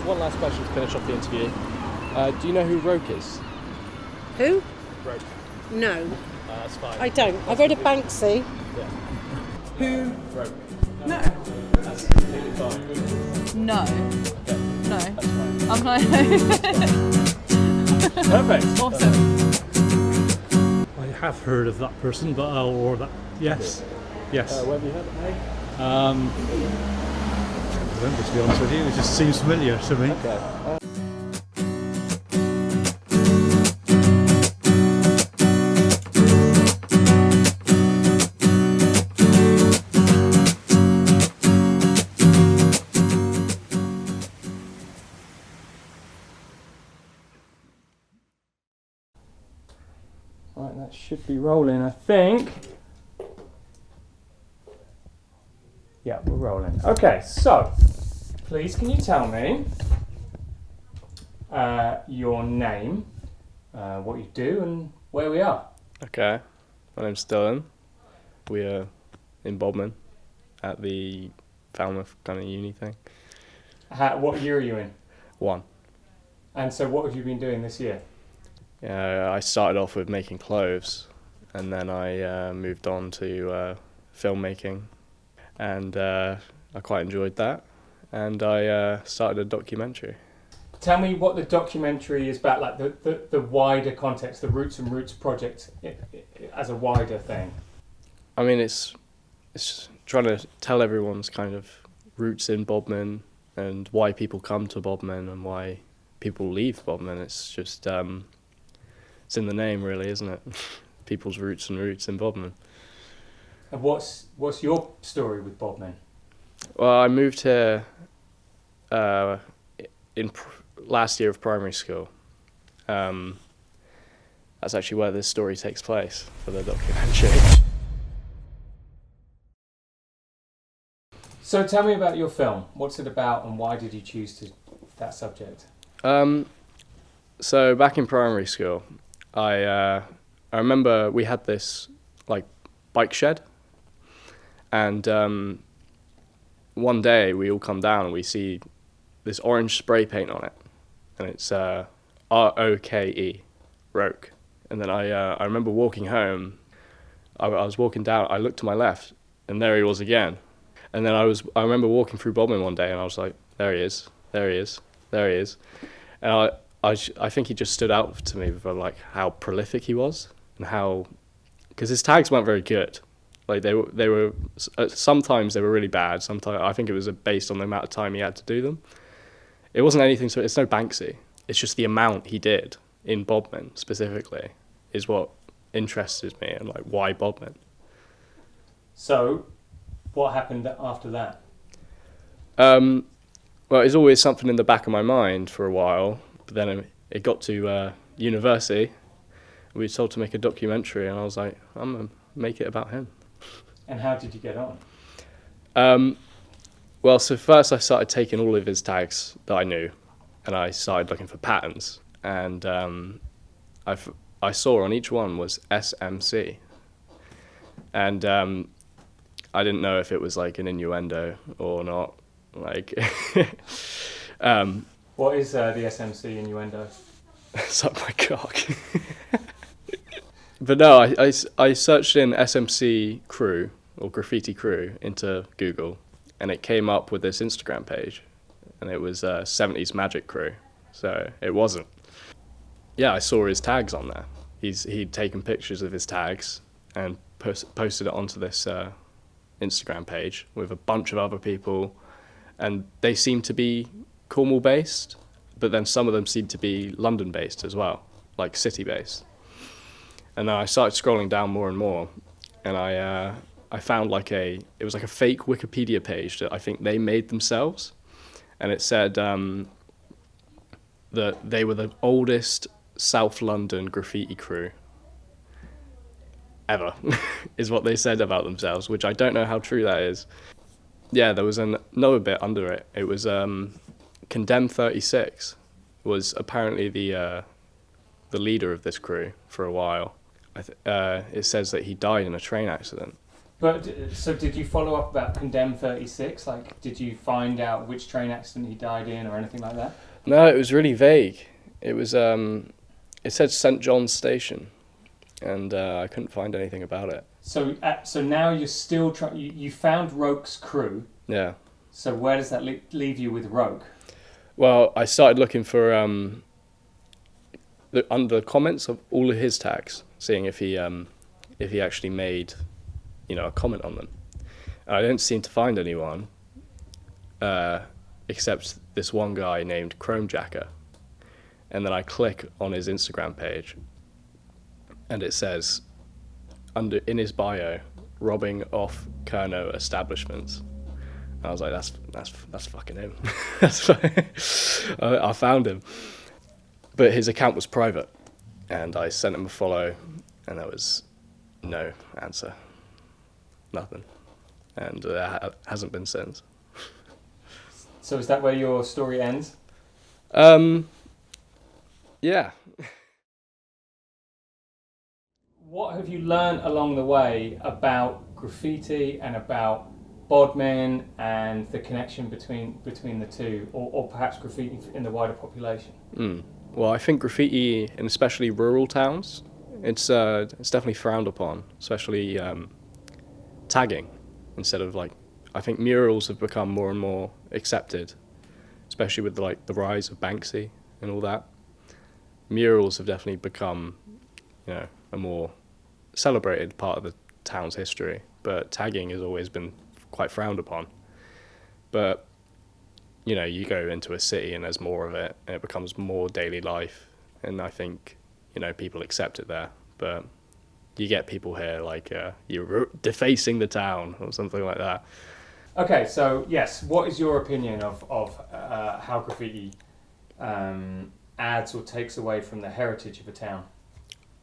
one last question to finish off the interview. Do you know who Roke is? Who? Roke. No. That's fine. I don't. I've heard of Banksy. Yeah. Who? Roke. No. That's completely fine. No. Okay. No. That's fine. I'm like, Perfect. awesome. I have heard of that person, but or that, yes. Yes. Where have you heard of me? I don't remember, to be honest with you. It just seems familiar to me. Okay. Right, that should be rolling, I think. Yeah, we're rolling. Okay, so please can you tell me your name, what you do, and where we are? Okay, my name's Dylan. We are in Bodmin at the Falmouth kind of uni thing. What year are you in? 1. And so what have you been doing this year? I started off with making clothes, and then I moved on to filmmaking, and I quite enjoyed that, and I started a documentary. Tell me what the documentary is about, like the wider context, the Roots and Roots project as a wider thing. I mean, it's trying to tell everyone's kind of roots in Bodmin and why people come to Bodmin and why people leave Bodmin. It's just it's in the name, really, isn't it? People's roots in Bodmin. And what's your story with Bodmin? Well, I moved here last year of primary school. That's actually where this story takes place for the documentary. So tell me about your film. What's it about, and why did you choose that subject? So back in primary school, I remember we had this like bike shed, and one day we all come down and we see this orange spray paint on it, and it's R-O-K-E, Roke. And then I remember walking home. I was walking down. I looked to my left, and there he was again. And then I remember walking through Bodmin one day, and I was like, there he is, there he is, there he is. And I think he just stood out to me for like how prolific he was, and how, because his tags weren't very good. Like they were sometimes they were really bad. Sometimes I think it was based on the amount of time he had to do them. It wasn't anything. So it's no Banksy. It's just the amount he did in Bodmin specifically is what interested me, and like why Bodmin. So, what happened after that? Well, it's always something in the back of my mind for a while, but then it got to university. We were told to make a documentary, and I was like, I'm going to make it about him. And how did you get on? Well, so first I started taking all of his tags that I knew, and I started looking for patterns, and I saw on each one was SMC, and I didn't know if it was like an innuendo or not. Like, what is the SMC innuendo? Suck my cock. But no, I searched in SMC crew or graffiti crew into Google, and it came up with this Instagram page, and it was 70s Magic Crew, so it wasn't. Yeah, I saw his tags on there. He'd taken pictures of his tags and posted it onto this Instagram page with a bunch of other people, and they seemed to be Cornwall based, but then some of them seemed to be London based as well, like city based. And then I started scrolling down more and more, and I found it was like a fake Wikipedia page that I think they made themselves, and it said that they were the oldest South London graffiti crew ever, is what they said about themselves, which I don't know how true that is. Yeah, there was another bit under it. It was Condemned 36 was apparently the leader of this crew for a while. It says that he died in a train accident, But so did you follow up about Condemned 36? Like, did you find out which train accident he died in or anything like that? No, it was really vague. It was it said St John's Station, and I couldn't find anything about it. So so now you're still trying. You found Roke's crew. Yeah. So where does that leave you with Roke? Well, I started looking for under the comments of all of his tags, seeing if he actually made, a comment on them. And I didn't seem to find anyone, except this one guy named Chromejacker. And then I click on his Instagram page, and it says, in his bio, robbing off Kerno establishments. I was like, that's fucking him. I found him. But his account was private, and I sent him a follow, and there was no answer. Nothing. And hasn't been since. So is that where your story ends? Yeah. What have you learned along the way about graffiti and about Bodmin and the connection between the two, or perhaps graffiti in the wider population? Well, I think graffiti, in especially rural towns, it's definitely frowned upon, especially tagging instead of I think murals have become more and more accepted, especially with the rise of Banksy and all that. Murals have definitely become, a more celebrated part of the town's history, but tagging has always been quite frowned upon. But you go into a city and there's more of it, and it becomes more daily life, and I think people accept it there. But you get people here you're defacing the town or something like that. Okay, so yes, what is your opinion of how graffiti adds or takes away from the heritage of a town?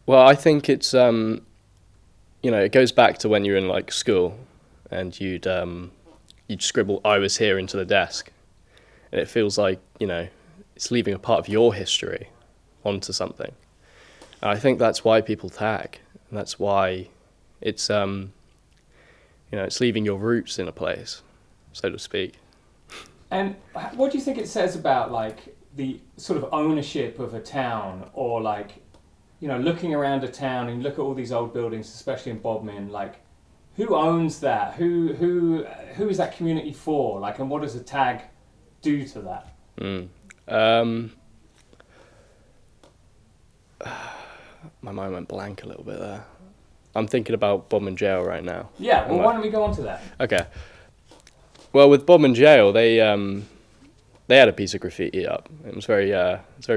Well, I think it's it goes back to when you were in school, and you'd scribble "I was here" into the desk, and it feels like it's leaving a part of your history onto something. And I think that's why people tag, and that's why it's it's leaving your roots in a place, so to speak. And what do you think it says about the sort of ownership of a town, or looking around a town and look at all these old buildings, especially in Bodmin, who owns that? Who is that community for? And what does a tag do to that? My mind went blank a little bit there. I'm thinking about Bodmin Jail right now. Yeah, well, why don't we go on to that? Okay. Well, with Bodmin Jail, they had a piece of graffiti up. It was very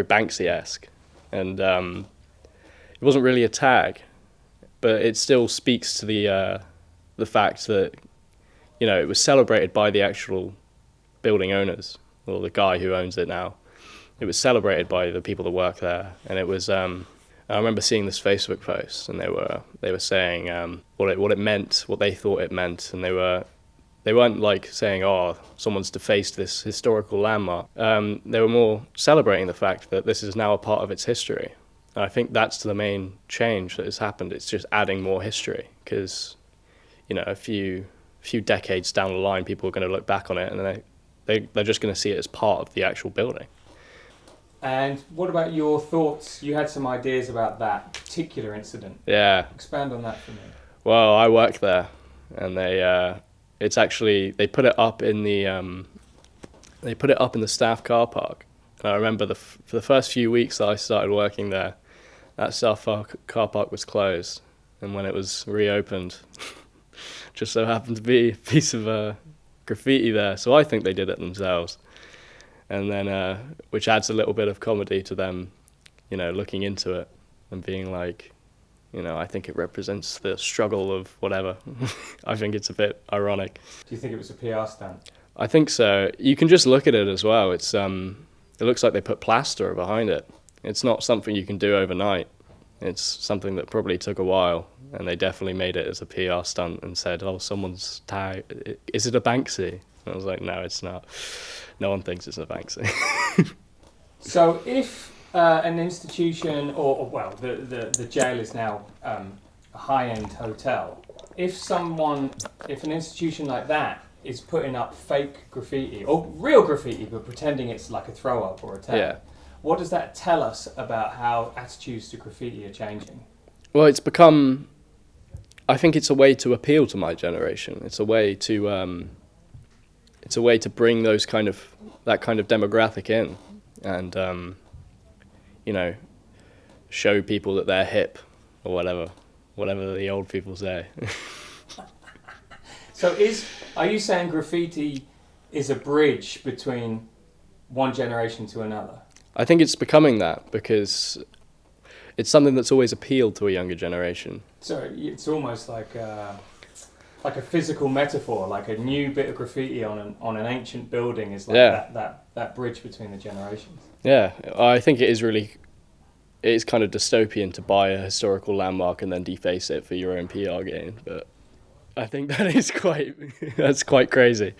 Banksy-esque, and it wasn't really a tag, but it still speaks to the fact that it was celebrated by the actual building owners, or the guy who owns it now. It was celebrated by the people that work there, and it was. I remember seeing this Facebook post, and they were saying what it meant, what they thought it meant, and they weren't saying, "Oh, someone's defaced this historical landmark." They were more celebrating the fact that this is now a part of its history. And I think that's the main change that has happened. It's just adding more history, because a few decades down the line, people are going to look back on it, and they're just going to see it as part of the actual building. And what about your thoughts? You had some ideas about that particular incident. Yeah. Expand on that for me. Well, I work there, and they put it up in the staff car park. And I remember for the first few weeks that I started working there, that staff car park was closed, and when it was reopened, just so happened to be a piece of graffiti there. So I think they did it themselves. And then, which adds a little bit of comedy to them, looking into it and being like, I think it represents the struggle of whatever. I think it's a bit ironic. Do you think it was a PR stunt? I think so. You can just look at it as well. It's it looks like they put plaster behind it. It's not something you can do overnight. It's something that probably took a while, and they definitely made it as a PR stunt and said, "Oh, someone's tag. Is it a Banksy?" And I was like, "No, it's not. No one thinks it's a Banksy." So if an institution, or the jail is now a high-end hotel, if an institution like that is putting up fake graffiti or real graffiti but pretending it's like a throw up or a tag, Yeah. what does that tell us about how attitudes to graffiti are changing? Well, it's become. I think it's a way to appeal to my generation. It's a way to. It's a way to bring that kind of demographic in, and you know, show people that they're hip or whatever the old people say. So are you saying graffiti is a bridge between one generation to another? I think it's becoming that because it's something that's always appealed to a younger generation. So it's almost like a physical metaphor, like a new bit of graffiti on an ancient building is like that bridge between the generations. Yeah, I think it is kind of dystopian to buy a historical landmark and then deface it for your own PR gain, but I think that's quite crazy.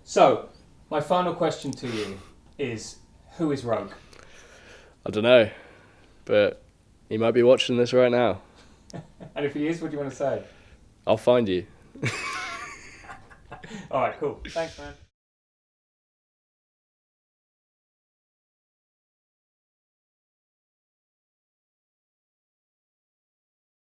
So, my final question to you is, who is Roke? I don't know, but he might be watching this right now. And if he is, what do you want to say? I'll find you. All right, cool. Thanks, man.